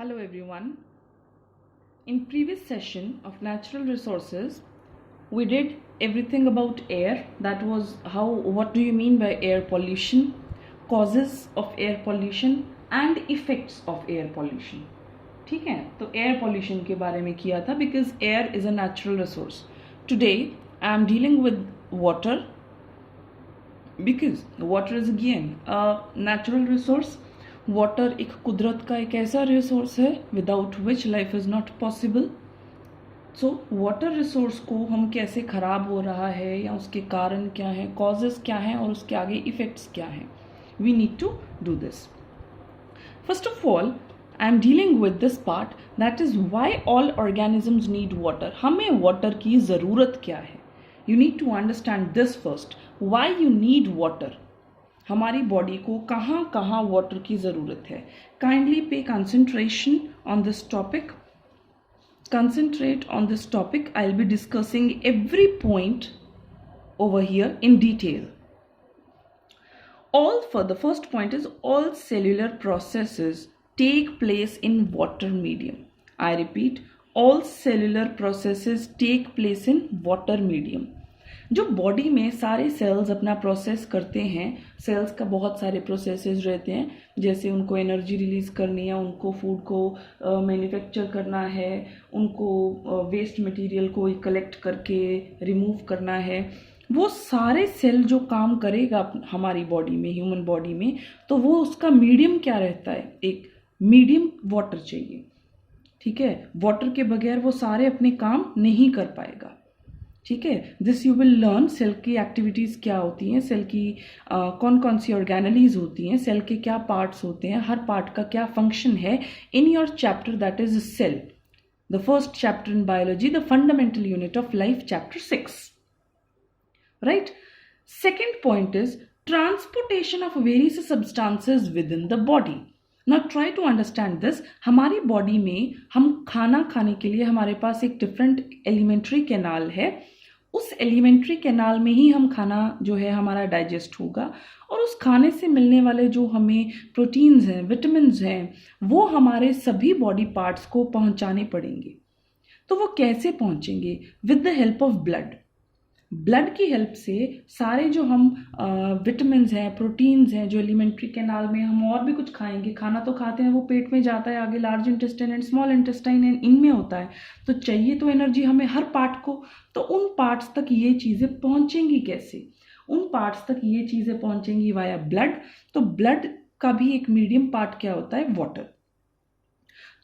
Hello everyone. In previous session of natural resources, we did everything about air. That was what do you mean by air pollution, causes of air pollution and effects of air pollution. ठीक है, तो air pollution के बारे में किया था because air is a natural resource. Today I am dealing with water because water is again a natural resource. Water एक कुदरत का एक ऐसा रिसोर्स है without which life is not possible. So water resource को हम कैसे ख़राब हो रहा है या उसके कारण क्या है, कॉजेस क्या हैं और उसके आगे इफ़ेक्ट्स क्या हैं, we need to do this. First of all I am dealing with this part that is why all organisms need water. हमें वाटर की ज़रूरत क्या है. You need to understand this first, why you need water. हमारी body को कहाँ कहाँ water की ज़रूरत है. Kindly pay concentration on this topic. Concentrate on this topic. I will be discussing every point over here in detail. For the first point is all cellular processes take place in water medium. I repeat, all cellular processes take place in water medium. जो body में सारे sales अपना process करते हैं, sales का बहुत सारे processes रहते हैं, जैसे उनको एनर्जी रिलीज करनी है, उनको फूड को मैन्युफैक्चर करना है, उनको वेस्ट मटेरियल को कलेक्ट करके रिमूव करना है. वो सारे सेल जो काम करेगा हमारी बॉडी में, ह्यूमन बॉडी में, तो वो उसका मीडियम क्या रहता है, एक मीडियम वाटर चाहिए. ठीक है, वाटर के बगैर वो सारे अपने काम नहीं कर पाएगा. ठीक है, this you will learn. Cell की एक्टिविटीज़ क्या होती हैं, सेल की कौन कौन सी ऑर्गेनेलीज होती हैं, सेल के क्या पार्ट्स होते हैं, हर पार्ट का क्या फंक्शन है, in your chapter that is cell, the first chapter in biology, the fundamental unit of life, chapter 6. Right. Second point is transportation of various substances within the body. Now try to understand this. हमारी body में हम खाना खाने के लिए हमारे पास एक different alimentary canal है. उस एलिमेंट्री कैनाल में ही हम खाना जो है हमारा डाइजेस्ट होगा, और उस खाने से मिलने वाले जो हमें प्रोटीन्स हैं, विटामिन्स हैं, वो हमारे सभी बॉडी पार्ट्स को पहुंचाने पड़ेंगे. तो वो कैसे पहुंचेंगे? With the help of blood. Blood की हेल्प से सारे जो हम विटामिन्स हैं, प्रोटीन्स हैं, जो एलिमेंट्री कैनाल में हम और भी कुछ खाएंगे, खाना तो खाते हैं, वो पेट में जाता है, आगे large intestine and small intestine इनमें होता है, तो चाहिए तो एनर्जी हमें हर पार्ट को. तो उन पार्ट्स तक ये चीज़ें पहुंचेंगी कैसे? उन पार्ट्स तक ये चीज़ें पहुंचेंगी वाया ब्लड. तो ब्लड का भी एक मीडियम पार्ट क्या होता है, वाटर.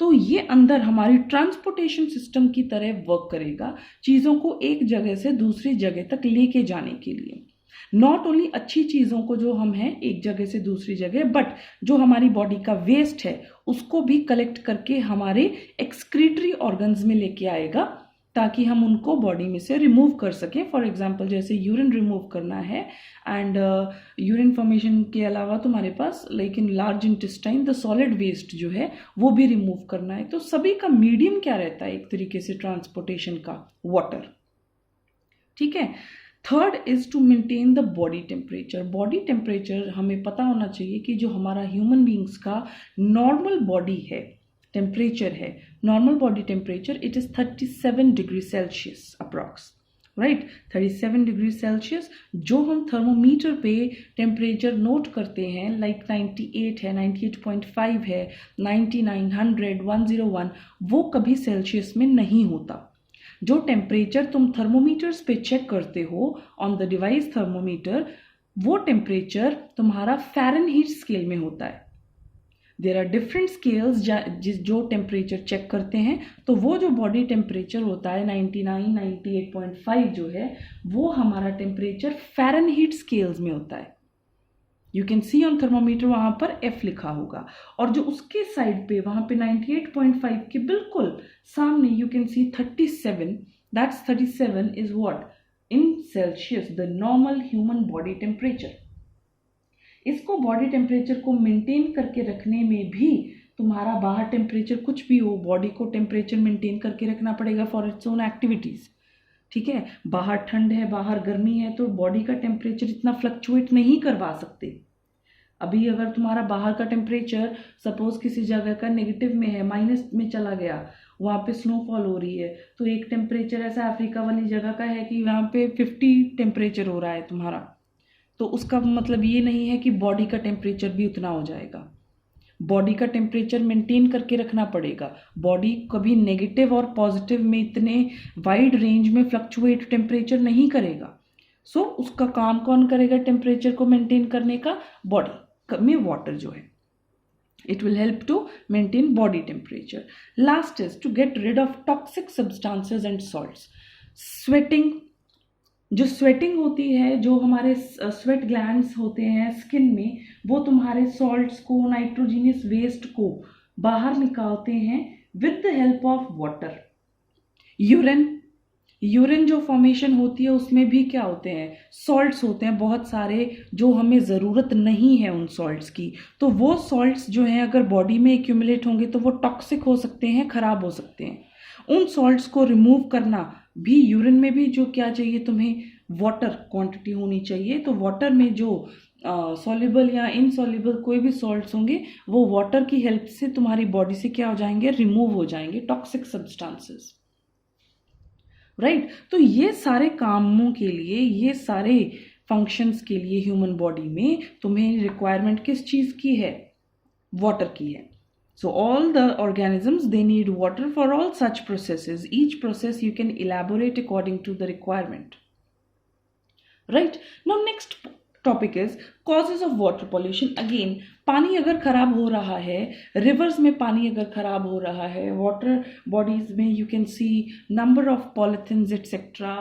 तो ये अंदर हमारी ट्रांसपोर्टेशन सिस्टम की तरह वर्क करेगा, चीज़ों को एक जगह से दूसरी जगह तक लेके जाने के लिए. नॉट ओनली अच्छी चीज़ों को जो हम हैं एक जगह से दूसरी जगह, बट जो हमारी बॉडी का वेस्ट है उसको भी कलेक्ट करके हमारे एक्सक्रीटरी ऑर्गन्स में लेके आएगा, ताकि हम उनको बॉडी में से रिमूव कर सकें. फॉर एग्जांपल जैसे यूरिन रिमूव करना है, एंड यूरिन फॉर्मेशन के अलावा तुम्हारे पास लेकिन large intestine, the solid waste जो है वो भी रिमूव करना है. तो सभी का मीडियम क्या रहता है एक तरीके से ट्रांसपोर्टेशन का, वाटर. ठीक है. Third is to maintain the body temperature. Body temperature हमें पता होना चाहिए कि जो हमारा ह्यूमन बींग्स का नॉर्मल बॉडी है, टेम्परेचर है, normal body temperature, it is 37 degree Celsius approx. Right, 37 degree Celsius. जो हम थर्मोमीटर पे टेम्परेचर नोट करते हैं, लाइक 98 है, 98.5 है, 99, 100, 101, वो कभी सेल्सियस में नहीं होता. जो टेम्परेचर तुम थर्मोमीटर्स पे चेक करते हो ऑन द डिवाइस थर्मोमीटर, वो टेम्परेचर तुम्हारा फ़ारेनहीट स्केल में होता है. देयर आर डिफरेंट स्केल्स जो टेम्परेचर चेक करते हैं. तो वो जो बॉडी टेम्परेचर होता है 99, 98.5 जो है, वो हमारा टेम्परेचर फ़ारेनहीट स्केल्स में होता है. You can see on thermometer वहाँ पर F लिखा होगा, और जो उसके साइड पे वहाँ पे 98.5 के बिल्कुल सामने you can see 37. That's 37 is what in Celsius, the normal human body temperature. इसको बॉडी टेम्परेचर को मेंटेन करके रखने में भी तुम्हारा बाहर टेम्परेचर कुछ भी हो, बॉडी को टेम्परेचर मेंटेन करके रखना पड़ेगा फॉर इट्स ओन एक्टिविटीज़. ठीक है, बाहर ठंड है, बाहर गर्मी है, तो बॉडी का टेम्परेचर इतना फ्लक्चुएट नहीं करवा सकते. अभी अगर तुम्हारा बाहर का टेम्परेचर सपोज किसी जगह का नेगेटिव में है, माइनस में चला गया, वहाँ पे स्नोफॉल हो रही है, तो एक टेम्परेचर ऐसा अफ्रीका वाली जगह का है कि वहाँ पे 50 टेम्परेचर हो रहा है तुम्हारा, तो उसका मतलब ये नहीं है कि बॉडी का टेम्परेचर भी उतना हो जाएगा। बॉडी का टेम्परेचर मेंटेन करके रखना पड़ेगा। बॉडी कभी नेगेटिव और पॉजिटिव में इतने वाइड रेंज में फ्लक्चुएट टेम्परेचर नहीं करेगा। सो उसका काम कौन करेगा टेम्परेचर को मेंटेन करने का? बॉडी में वाटर जो है, it will help to maintain body temperature. Last is to get rid of toxic substances and salts. Sweating, जो स्वेटिंग होती है, जो हमारे स्वेट ग्लैंड्स होते हैं स्किन में, वो तुम्हारे सॉल्ट्स को, नाइट्रोजीनियस वेस्ट को बाहर निकालते हैं with the help of water. Urine जो फॉर्मेशन होती है उसमें भी क्या होते हैं? सॉल्ट्स होते हैं बहुत सारे, जो हमें ज़रूरत नहीं है उन सॉल्ट्स की। तो वो सॉल्ट्स जो हैं अगर बॉडी में एक्यूमुलेट होंगे तो वो टॉक्सिक हो सकते हैं, ख़राब हो सकते हैं। उन सॉल्ट्स को रिमूव करना भी, यूरिन में भी जो क्या चाहिए तुम्हें? वाटर क्वांटिटी होनी चाहिए। तो वाटर में जो सॉल्युबल या इनसॉल्युबल कोई भी सॉल्ट्स होंगे, वो वाटर की हेल्प से तुम्हारी बॉडी से क्या हो जाएंगे? रिमूव हो जाएंगे टॉक्सिक सब्सटेंसेस, राइट। तो ये सारे कामों के लिए, ये सारे फंक्शंस के लिए ह्यूमन बॉडी में तुम्हें रिक्वायरमेंट किस चीज़ की है? वाटर की है। So all the organisms, they need water for all such processes. Each process you can elaborate according to the requirement. Right? Now next topic is causes of water pollution. Again, पानी अगर खराब हो रहा है, rivers में पानी अगर खराब हो रहा है, water bodies में you can see number of pollutants etc.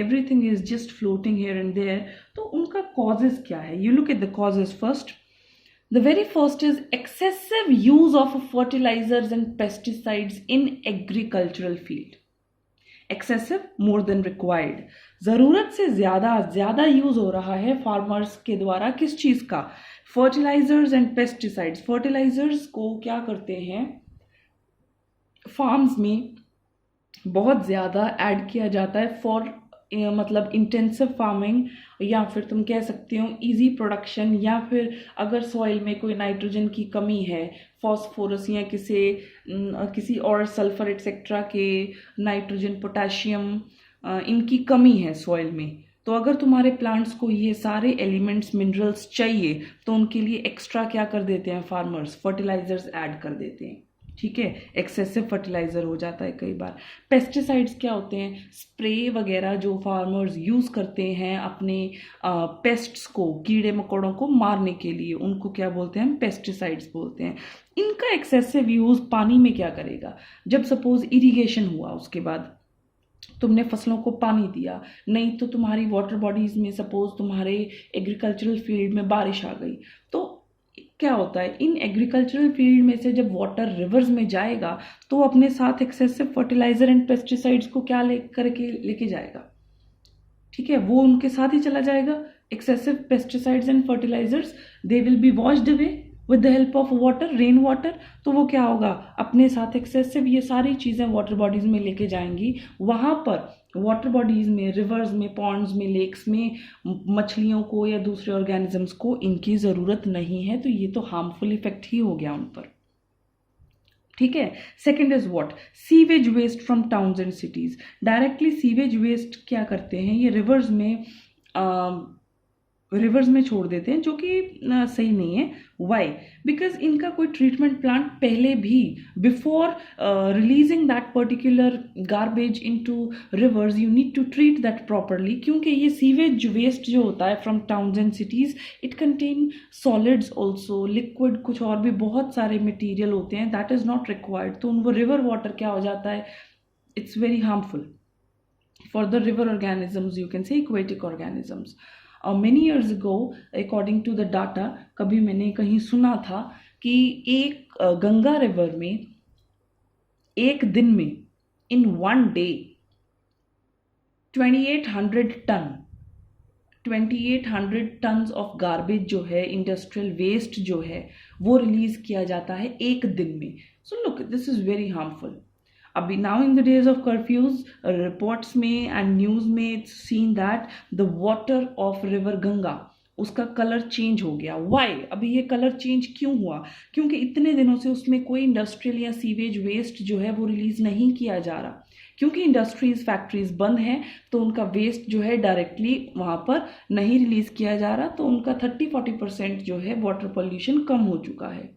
Everything is just floating here and there. तो उनका causes क्या है? You look at the causes first. The very first is excessive use of fertilizers and pesticides in agricultural field. Excessive, more than required. ज़रूरत से ज़्यादा use हो रहा है फार्मर्स के द्वारा किस चीज़ का? Fertilisers and pesticides. फर्टिलाइजर्स को क्या करते हैं? फार्म्स में बहुत ज़्यादा ऐड किया जाता है फॉर मतलब इंटेंसिव फार्मिंग, या फिर तुम कह सकते हो इजी प्रोडक्शन, या फिर अगर सॉइल में कोई नाइट्रोजन की कमी है, फॉस्फोरस या किसी और सल्फर एक्सेट्रा के, नाइट्रोजन, पोटेशियम, इनकी कमी है सॉइल में, तो अगर तुम्हारे प्लांट्स को ये सारे एलिमेंट्स, मिनरल्स चाहिए, तो उनके लिए एक्स्ट्रा क्या कर देते हैं फार्मर्स? फर्टिलाइजर्स ऐड कर देते हैं। ठीक है, एक्सेसिव फर्टिलाइजर हो जाता है कई बार। पेस्टिसाइड्स क्या होते हैं? स्प्रे वगैरह जो फार्मर्स यूज़ करते हैं अपने पेस्ट्स को, कीड़े मकोड़ों को मारने के लिए, उनको क्या बोलते हैं? पेस्टिसाइड्स बोलते हैं। इनका एक्सेसिव यूज़ पानी में क्या करेगा? जब सपोज इरिगेशन हुआ, उसके बाद तुमने फसलों को पानी दिया, नहीं तो तुम्हारी वाटर बॉडीज में सपोज तुम्हारे एग्रीकल्चरल फील्ड में बारिश आ गई, तो क्या होता है? इन एग्रीकल्चरल फील्ड में से जब वाटर रिवर्स में जाएगा तो अपने साथ एक्सेसिव फर्टिलाइजर एंड पेस्टिसाइड्स को क्या लेके जाएगा? ठीक है, वो उनके साथ ही चला जाएगा। Excessive pesticides and fertilizers, they will be washed away with the help of water, rain water. तो वो क्या होगा? अपने साथ एक्सेसिव ये सारी चीज़ें वाटर बॉडीज में लेके जाएंगी। वहाँ पर वाटर बॉडीज में, रिवर्स में, पॉन्ड्स में, लेक्स में मछलियों को या दूसरे ऑर्गेनिजम्स को इनकी ज़रूरत नहीं है, तो ये तो हार्मफुल इफेक्ट ही हो गया उन पर। ठीक है। Second is what? Sewage waste from towns and cities. Directly sewage waste क्या करते हैं? ये रिवर्स में छोड़ देते हैं, जो कि सही नहीं है। वाई? बिकॉज इनका कोई ट्रीटमेंट प्लांट पहले भी, before releasing that particular garbage into rivers, you need to treat that properly. क्योंकि ये सीवेज वेस्ट जो होता है from towns and cities, it contain solids also, liquid, कुछ और भी बहुत सारे मटीरियल होते हैं, दैट इज नॉट रिक्वायर्ड। तो वो रिवर वाटर क्या हो जाता है? It's very harmful for the river organisms, you can से aquatic organisms. many years ago, according to the data, कभी मैंने कहीं सुना था कि एक गंगा रिवर में एक दिन में, in one day, 2800 tons of garbage जो है, इंडस्ट्रियल वेस्ट जो है, वो रिलीज किया जाता है एक दिन में। So look, this is very harmful. अभी now in the days of curfews, reports में एंड न्यूज़ में it's seen that the water of river Ganga, उसका कलर चेंज हो गया। वाई? अभी ये कलर चेंज क्यों हुआ? क्योंकि इतने दिनों से उसमें कोई इंडस्ट्रियल या सीवेज वेस्ट जो है वो रिलीज नहीं किया जा रहा। क्योंकि इंडस्ट्रीज फैक्ट्रीज बंद हैं तो उनका वेस्ट जो है डायरेक्टली वहाँ पर नहीं रिलीज किया जा रहा, तो उनका 30-40% जो है वाटर पोल्यूशन कम हो चुका है।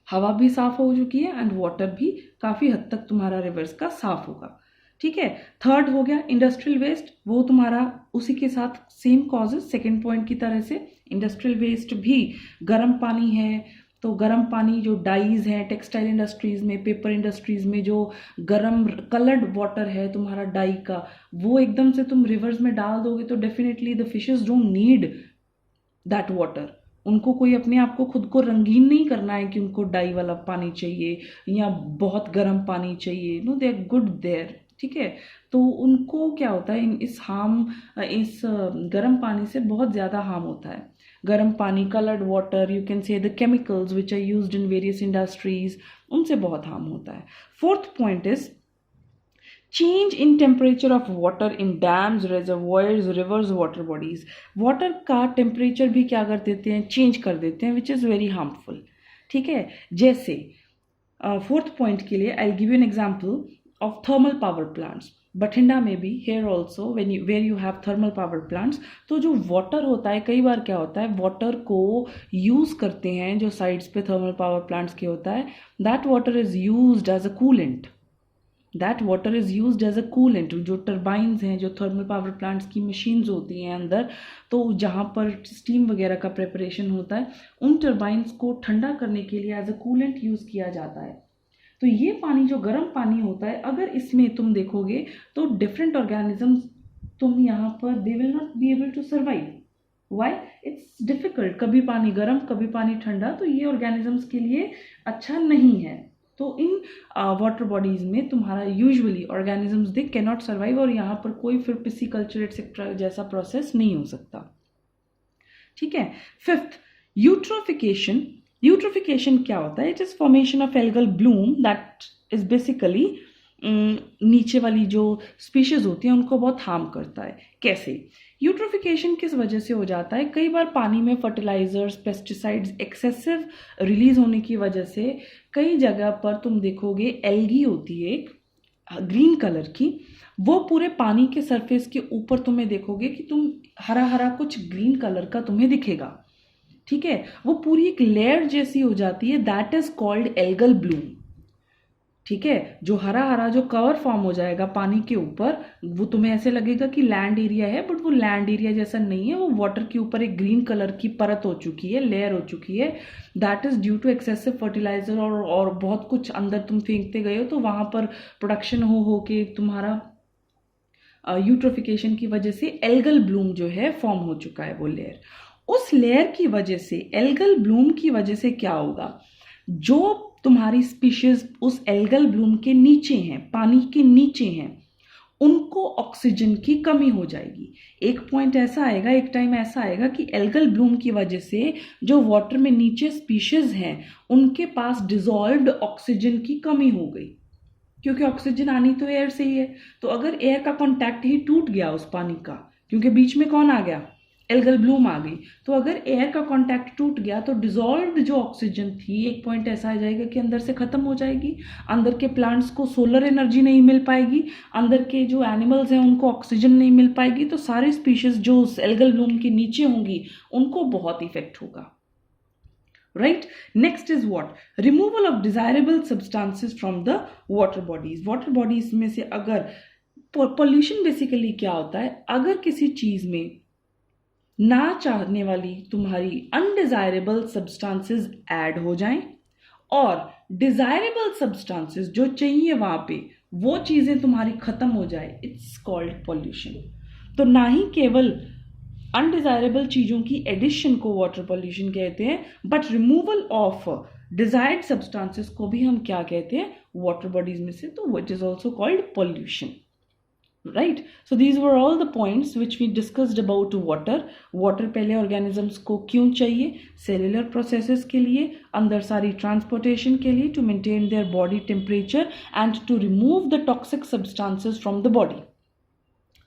हवा भी साफ हो चुकी है एंड वाटर भी काफ़ी हद तक तुम्हारा रिवर्स का साफ होगा। ठीक है। थर्ड हो गया इंडस्ट्रियल वेस्ट, वो तुम्हारा उसी के साथ सेम कॉजेज सेकेंड पॉइंट की तरह से। इंडस्ट्रियल वेस्ट भी गर्म पानी है, तो गर्म पानी जो डाइज है टेक्सटाइल इंडस्ट्रीज में, पेपर इंडस्ट्रीज में जो गर्म कलर्ड वाटर है तुम्हारा डाई का, वो एकदम से तुम रिवर्स में डाल दोगे तो definitely the fishes don't need that water. उनको कोई अपने आप को खुद को रंगीन नहीं करना है कि उनको डाई वाला पानी चाहिए या बहुत गर्म पानी चाहिए। No, they are good there. ठीक है। तो उनको क्या होता है, इस गर्म पानी से बहुत ज़्यादा हार्म होता है। गर्म पानी, coloured water, you can say the chemicals which are used in various industries, उनसे बहुत हार्म होता है। Fourth point is change in temperature of water in dams, reservoirs, rivers, water bodies. Water का टेम्परेचर भी क्या कर देते हैं, चेंज कर देते हैं, विच इज़ वेरी हार्मफुल। ठीक है। जैसे फोर्थ पॉइंट के लिए I give you an example of thermal power plants. Bathinda में भी here also where you have thermal power plants, तो जो वाटर होता है, कई बार क्या होता है, वाटर को यूज़ करते हैं जो साइड्स पे थर्मल पावर प्लांट्स के होता है, that water is used as a coolant. That water is used as a coolant. जो टर्बाइंस हैं, जो थर्मल पावर प्लांट्स की मशीन्स होती हैं अंदर, तो जहाँ पर स्टीम वगैरह का प्रिपरेशन होता है, उन टर्बाइंस को ठंडा करने के लिए एज अ कूलेंट यूज़ किया जाता है। तो ये पानी जो गर्म पानी होता है, अगर इसमें तुम देखोगे तो डिफरेंट ऑर्गेनिजम्स तुम यहाँ पर they will not be able to survive. Why? It's difficult, कभी पानी गर्म कभी पानी ठंडा, तो ये ऑर्गेनिजम्स के लिए अच्छा नहीं है। तो इन वाटर बॉडीज में तुम्हारा usually organisms they can not survive, और यहाँ पर कोई फिर पिसिकल्चर एक्सेट्रा जैसा प्रोसेस नहीं हो सकता। ठीक है। Fifth, eutrophication. यूट्रोफिकेशन क्या होता है? It is formation of algal Bloom that is basically नीचे वाली जो स्पीशीज होती हैं उनको बहुत हार्म करता है। कैसे? यूट्रोफिकेशन किस वजह से हो जाता है? कई बार पानी में फर्टिलाइजर्स, पेस्टिसाइड्स एक्सेसिव रिलीज होने की वजह से कई जगह पर तुम देखोगे एल्गी होती है एक ग्रीन कलर की, वो पूरे पानी के सरफेस के ऊपर तुम्हें देखोगे कि तुम हरा हरा कुछ ग्रीन कलर का तुम्हें दिखेगा। ठीक है। वो पूरी एक लेयर जैसी हो जाती है, that is called algal Bloom. ठीक है। जो हरा हरा जो कवर फॉर्म हो जाएगा पानी के ऊपर, वो तुम्हें ऐसे लगेगा कि लैंड एरिया है, बट वो लैंड एरिया जैसा नहीं है, वो वाटर के ऊपर एक ग्रीन कलर की परत हो चुकी है, लेयर हो चुकी है। That is due to excessive fertilizer और बहुत कुछ अंदर तुम फेंकते गए हो, तो वहां पर प्रोडक्शन हो के तुम्हारा यूट्रोफिकेशन की वजह से एल्गल ब्लूम जो है फॉर्म हो चुका है वो लेयर। उस लेयर की वजह से, एल्गल ब्लूम की वजह से क्या होगा, जो तुम्हारी स्पीशीज उस एल्गल ब्लूम के नीचे हैं, पानी के नीचे हैं, उनको ऑक्सीजन की कमी हो जाएगी। एक पॉइंट ऐसा आएगा, एक टाइम ऐसा आएगा कि एल्गल ब्लूम की वजह से जो वाटर में नीचे स्पीशीज हैं उनके पास डिजॉल्व्ड ऑक्सीजन की कमी हो गई, क्योंकि ऑक्सीजन आनी तो एयर से ही है। तो अगर एयर का कॉन्टैक्ट ही टूट गया उस पानी का, क्योंकि बीच में कौन आ गया, एल्गल ब्लूम आ गई, तो अगर एयर का कांटेक्ट टूट गया तो डिजॉल्व्ड जो ऑक्सीजन थी, एक पॉइंट ऐसा आ जाएगा कि अंदर से खत्म हो जाएगी। अंदर के प्लांट्स को सोलर एनर्जी नहीं मिल पाएगी, अंदर के जो एनिमल्स हैं उनको ऑक्सीजन नहीं मिल पाएगी, तो सारे स्पीशीज जो उस एल्गल ब्लूम के नीचे होंगी उनको बहुत इफेक्ट होगा। Right. Next is what? Removal of desirable substances from the water bodies. Water bodies में से अगर पॉल्यूशन बेसिकली क्या होता है, अगर किसी चीज में ना चाहने वाली तुम्हारी अनडिजायरेबल सब्सटेंसेस ऐड हो जाएं और डिजायरेबल सब्सटेंसेस जो चाहिए वहां पे वो चीजें तुम्हारी खत्म हो जाए, इट्स कॉल्ड पॉल्यूशन। तो ना ही केवल अनडिजायरेबल चीजों की एडिशन को वाटर पॉल्यूशन कहते हैं, but removal of desired substances को भी हम क्या कहते हैं, वाटर बॉडीज में से, तो which is also called pollution. Right. So these were all the points which we discussed about water. Water पहले ऑर्गेनिजम्स को क्यों चाहिए? सेल्यूलर प्रोसेसेस के लिए, अंदर सारी ट्रांसपोर्टेशन के लिए, to maintain their body temperature and to remove the toxic substances from the body.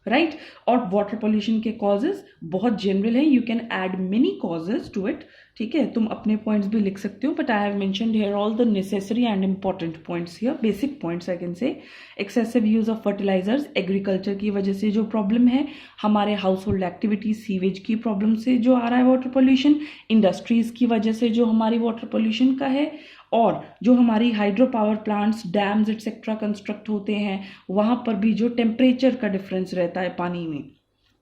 Right. और वाटर पॉल्यूशन के कॉजेज बहुत जनरल है, you can add many causes to it, ठीक है, तुम अपने पॉइंट्स भी लिख सकते हो, but I have mentioned here all the necessary and important points here, basic points I can say. Excessive use of fertilizers, agriculture की वजह से जो प्रॉब्लम है, हमारे हाउस होल्ड एक्टिविटीज, सीवेज की प्रॉब्लम से जो आ रहा है वाटर पॉल्यूशन, इंडस्ट्रीज की वजह से जो हमारी वाटर पॉल्यूशन का है, और जो हमारी hydro power plants, dams etcetera construct होते हैं, वहाँ पर भी जो टेम्परेचर का डिफरेंस रहता है पानी में,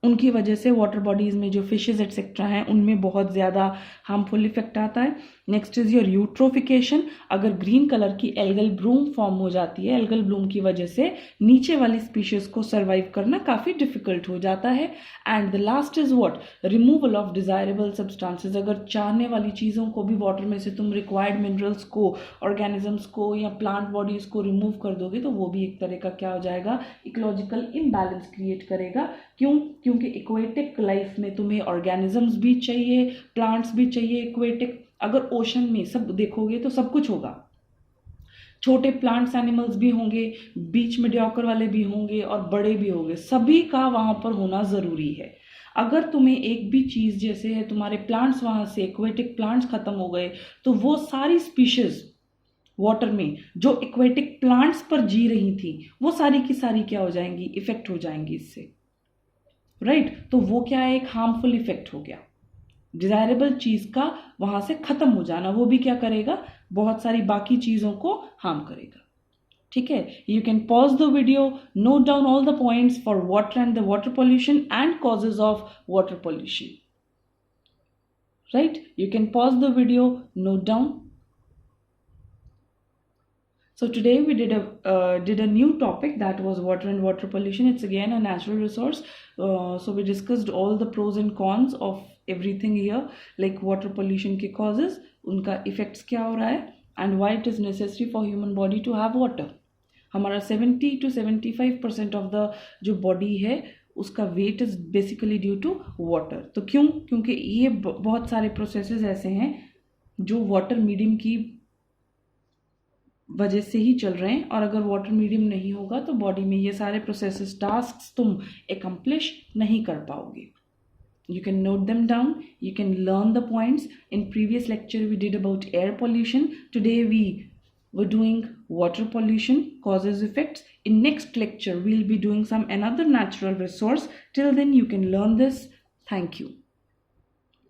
उनकी वजह से वाटर बॉडीज़ में जो फिशेज एटसेट्रा हैं उनमें बहुत ज़्यादा हार्मफुल इफेक्ट आता है। नेक्स्ट इज़ योर यूट्रोफिकेशन, अगर ग्रीन कलर की एल्गल ब्लूम फॉर्म हो जाती है, एल्गल ब्लूम की वजह से नीचे वाली स्पीशीज को सर्वाइव करना काफ़ी डिफिकल्ट हो जाता है। And the last is what, removal of desirable substances, अगर चाहने वाली चीज़ों को भी वाटर में से तुम रिक्वायर्ड मिनरल्स को, ऑर्गेनिजम्स को या प्लांट बॉडीज़ को रिमूव कर दोगे तो वो भी एक तरह का क्या हो जाएगा, इकोलॉजिकल इम्बैलेंस क्रिएट करेगा। क्यों? क्योंकि इक्वेटिक लाइफ में तुम्हें ऑर्गेनिजम्स भी चाहिए, प्लांट्स भी चाहिए इक्वेटिक। अगर ओशन में सब देखोगे तो सब कुछ होगा, छोटे प्लांट्स एनिमल्स भी होंगे, बीच मीडियोकर वाले भी होंगे और बड़े भी होंगे, सभी का वहाँ पर होना ज़रूरी है। अगर तुम्हें एक भी चीज़, जैसे है तुम्हारे प्लांट्स वहाँ से एक्वेटिक प्लांट्स ख़त्म हो गए तो वो सारी स्पीशीज वाटर में जो एक्वेटिक प्लांट्स पर जी रही थी वो सारी की सारी क्या हो जाएंगी, इफेक्ट हो जाएंगी इससे, राइट। तो वो क्या है, एक हार्मफुल इफेक्ट हो गया, डिजायरेबल चीज का वहां से खत्म हो जाना, वो भी क्या करेगा, बहुत सारी बाकी चीजों को हार्म करेगा, ठीक है। You can pause the video, note down all the points for water and the water pollution and causes of water pollution, right. You can pause the video, note down. So today we did a new topic, that was water and water pollution. It's again a natural resource. So we discussed all the pros and cons of everything here, like water pollution के causes, उनका effects क्या हो रहा है, and why it is necessary for human body to have water. हमारा 70 to 75% of the जो body है उसका weight is basically due to water. तो क्यों? क्योंकि ये बहुत सारे प्रोसेसेस ऐसे हैं जो वाटर मीडियम की वजह से ही चल रहे हैं, और अगर वाटर मीडियम नहीं होगा तो बॉडी में ये सारे प्रोसेसेस, टास्क तुम एकम्प्लिश नहीं कर पाओगे। You can note them down, you can learn the points. In previous lecture we did about air pollution, today we were doing water pollution, causes, effects. In next lecture we'll be doing some another natural resource. Till then you can learn this. Thank you.